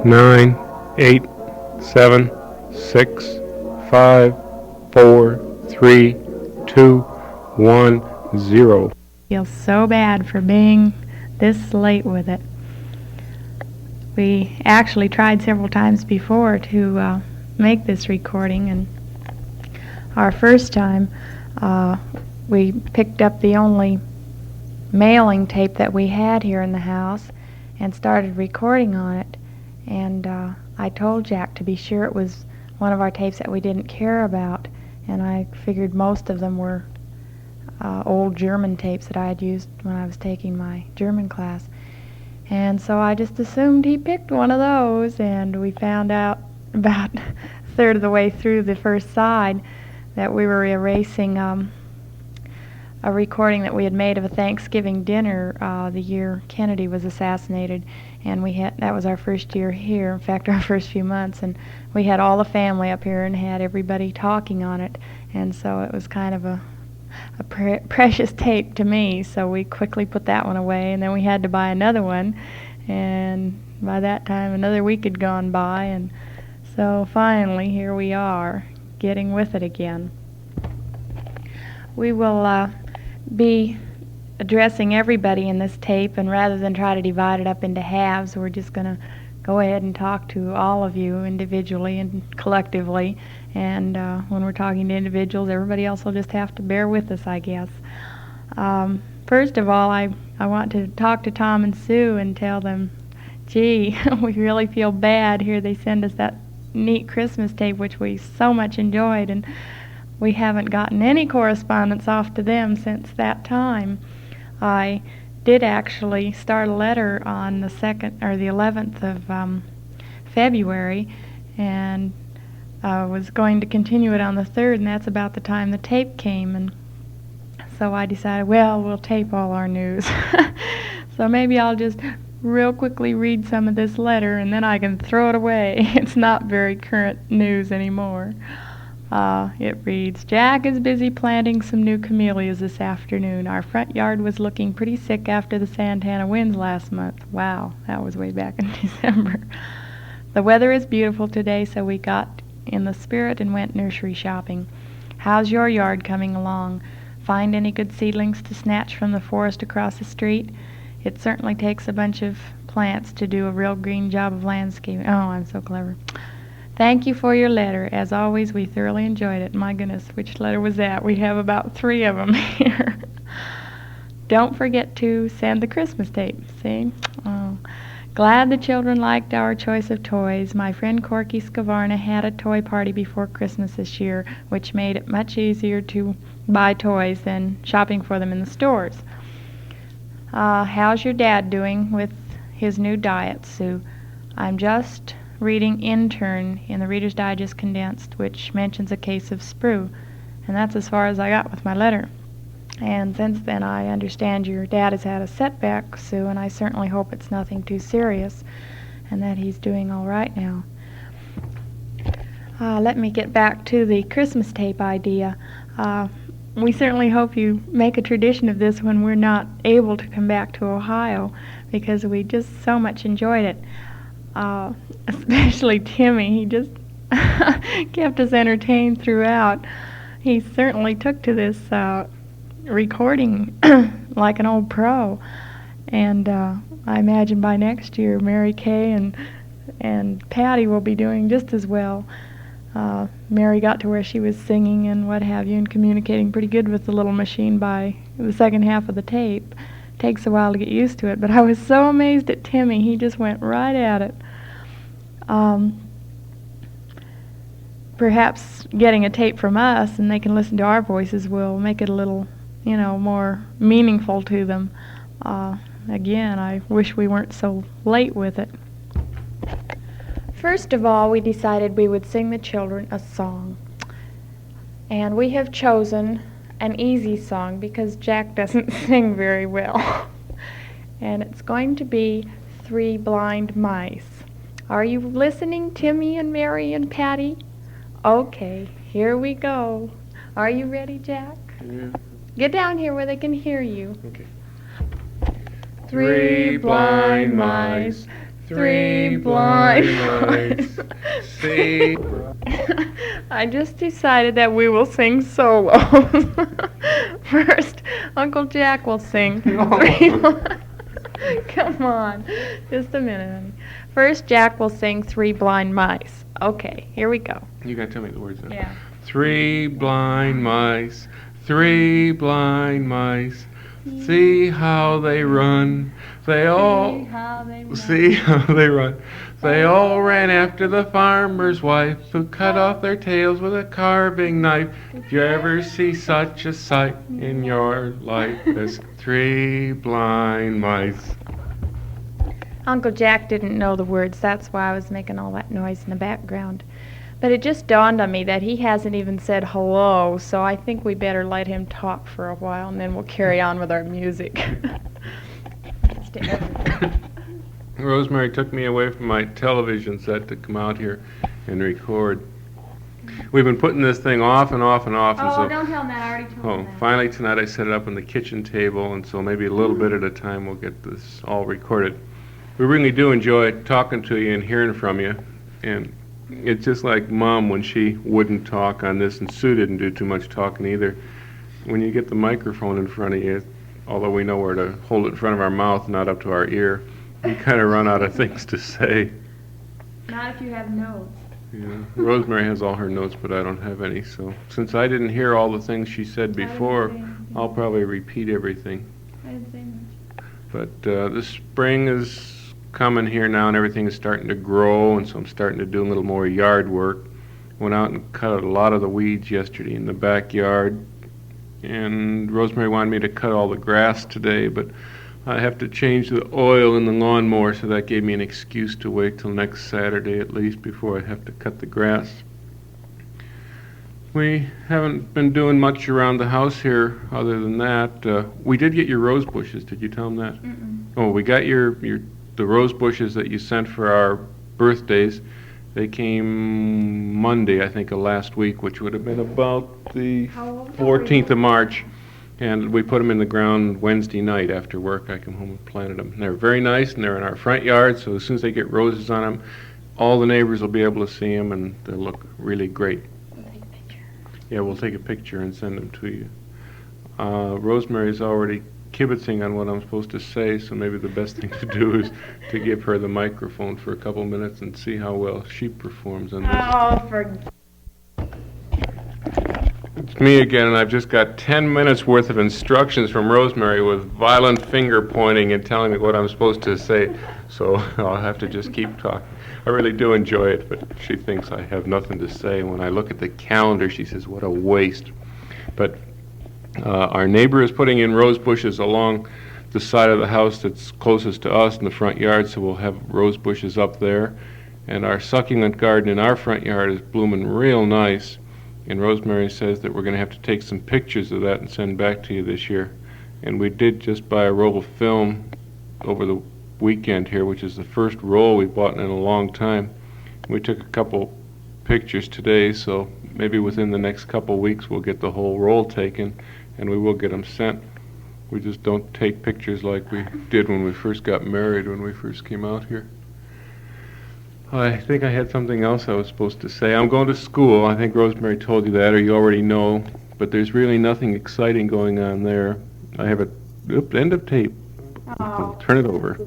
9, 8, 7, 6, 5, 4, 3, 2, 1, 0. Feel so bad for being this late with it. We actually tried several times before to make this recording, and our first time we picked up the only mailing tape that we had here in the house and started recording on it. And I told Jack to be sure it was one of our tapes that we didn't care about, and I figured most of them were old German tapes that I had used when I was taking my German class. And so I just assumed he picked one of those, and we found out about a third of the way through the first side that we were erasing a recording that we had made of a Thanksgiving dinner the year Kennedy was assassinated, and that was our first year here, in fact our first few months, and we had all the family up here and had everybody talking on it, and so it was kind of a precious tape to me, so we quickly put that one away, and then we had to buy another one, and by that time another week had gone by, and so finally here we are, getting with it again. We will be addressing everybody in this tape, and rather than try to divide it up into halves, we're just going to go ahead and talk to all of you individually and collectively. And when we're talking to individuals, everybody else will just have to bear with us, I guess. First of all, I want to talk to Tom and Sue and tell them, gee, we really feel bad. Here they send us that neat Christmas tape, which we so much enjoyed, and we haven't gotten any correspondence off to them since that time. I did actually start a letter on the 2nd or the 11th of February, and I was going to continue it on the 3rd, and that's about the time the tape came, and so I decided, well, we'll tape all our news. So maybe I'll just real quickly read some of this letter, and then I can throw it away. It's not very current news anymore. It reads, Jack is busy planting some new camellias this afternoon. Our front yard was looking pretty sick after the Santana winds last month. Wow, that was way back in December. The weather is beautiful today, so we got in the spirit and went nursery shopping. How's your yard coming along? Find any good seedlings to snatch from the forest across the street? It certainly takes a bunch of plants to do a real green job of landscaping. Oh, I'm so clever. Thank you for your letter. As always, we thoroughly enjoyed it. My goodness, which letter was that? We have about 3 of them here. Don't forget to send the Christmas tape. See? Oh. Glad the children liked our choice of toys. My friend Corky Scavarna had a toy party before Christmas this year, which made it much easier to buy toys than shopping for them in the stores. How's your dad doing with his new diet, Sue? I'm just reading Intern in the Reader's Digest Condensed, which mentions a case of sprue, and that's as far as I got with my letter. And since then, I understand your dad has had a setback, Sue, and I certainly hope it's nothing too serious, and that he's doing all right now. Let me get back to the Christmas tape idea. We certainly hope you make a tradition of this when we're not able to come back to Ohio, because we just so much enjoyed it. Especially Timmy. He just kept us entertained throughout. He certainly took to this recording like an old pro. And I imagine by next year Mary Kay and Patty will be doing just as well. Mary got to where she was singing and what have you and communicating pretty good with the little machine by the second half of the tape. Takes a while to get used to it, but I was so amazed at Timmy. He just went right at it. Perhaps getting a tape from us and they can listen to our voices will make it a little, more meaningful to them. Again, I wish we weren't so late with it. First of all, we decided we would sing the children a song. And we have chosen an easy song because Jack doesn't sing very well. And it's going to be Three Blind Mice. Are you listening, Timmy and Mary and Patty? Okay, here we go. Are you ready, Jack? Yeah. Get down here where they can hear you. Okay. Three blind mice Three blind mice. See? I just decided that we will sing solos. First, Uncle Jack will sing. Come on. Just a minute, honey. First, Jack will sing Three Blind Mice. Okay, here we go. You gotta tell me the words now. Yeah. Three blind mice, three blind mice. See how they run. They all see how they run. They all ran after the farmer's wife, who cut off their tails with a carving knife. Did you ever see such a sight in your life as three blind mice? Uncle Jack didn't know the words. That's why I was making all that noise in the background. But it just dawned on me that he hasn't even said hello, so I think we better let him talk for a while, and then we'll carry on with our music. Rosemary took me away from my television set to come out here and record. We've been putting this thing off and off and off. And Oh, so, don't tell him that. I already told him that. Finally tonight I set it up on the kitchen table, and so maybe a little bit at a time we'll get this all recorded. We really do enjoy talking to you and hearing from you, and it's just like Mom when she wouldn't talk on this, and Sue didn't do too much talking either. When you get the microphone in front of you, although we know where to hold it in front of our mouth, not up to our ear, you kind of run out of things to say. Not if you have notes. Yeah. Rosemary has all her notes, but I don't have any, so since I didn't hear all the things she said before, I'll probably repeat everything. I didn't say much. But the spring is coming here now, and everything is starting to grow, and so I'm starting to do a little more yard work. Went out and cut out a lot of the weeds yesterday in the backyard, and Rosemary wanted me to cut all the grass today, but I have to change the oil in the lawnmower, so that gave me an excuse to wait till next Saturday at least before I have to cut the grass. We haven't been doing much around the house here other than that. We did get your rose bushes. Did you tell them that? Mm-mm. Oh, we got the rose bushes that you sent for our birthdays. They came Monday, I think, of last week, which would have been about the 14th of March. And we put them in the ground Wednesday night after work. I come home and planted them. And they're very nice, and they're in our front yard, so as soon as they get roses on them, all the neighbors will be able to see them, and they'll look really great. We'll take a picture. Yeah, we'll take a picture and send them to you. Rosemary's already kibitzing on what I'm supposed to say, so maybe the best thing to do is to give her the microphone for a couple minutes and see how well she performs on this. Oh, for... It's me again, and I've just got 10 minutes worth of instructions from Rosemary with violent finger pointing and telling me what I'm supposed to say, so I'll have to just keep talking. I really do enjoy it, but she thinks I have nothing to say. When I look at the calendar, she says, what a waste. But our neighbor is putting in rose bushes along the side of the house that's closest to us in the front yard, so we'll have rose bushes up there. And our succulent garden in our front yard is blooming real nice. And Rosemary says that we're going to have to take some pictures of that and send back to you this year. And we did just buy a roll of film over the weekend here, which is the first roll we bought in a long time. We took a couple pictures today, so maybe within the next couple weeks we'll get the whole roll taken, and we will get them sent. We just don't take pictures like we did when we first got married, when we first came out here. I think I had something else I was supposed to say. I'm going to school. I think Rosemary told you that, or you already know, but there's really nothing exciting going on there. I have a end of tape. Oh. Turn it over.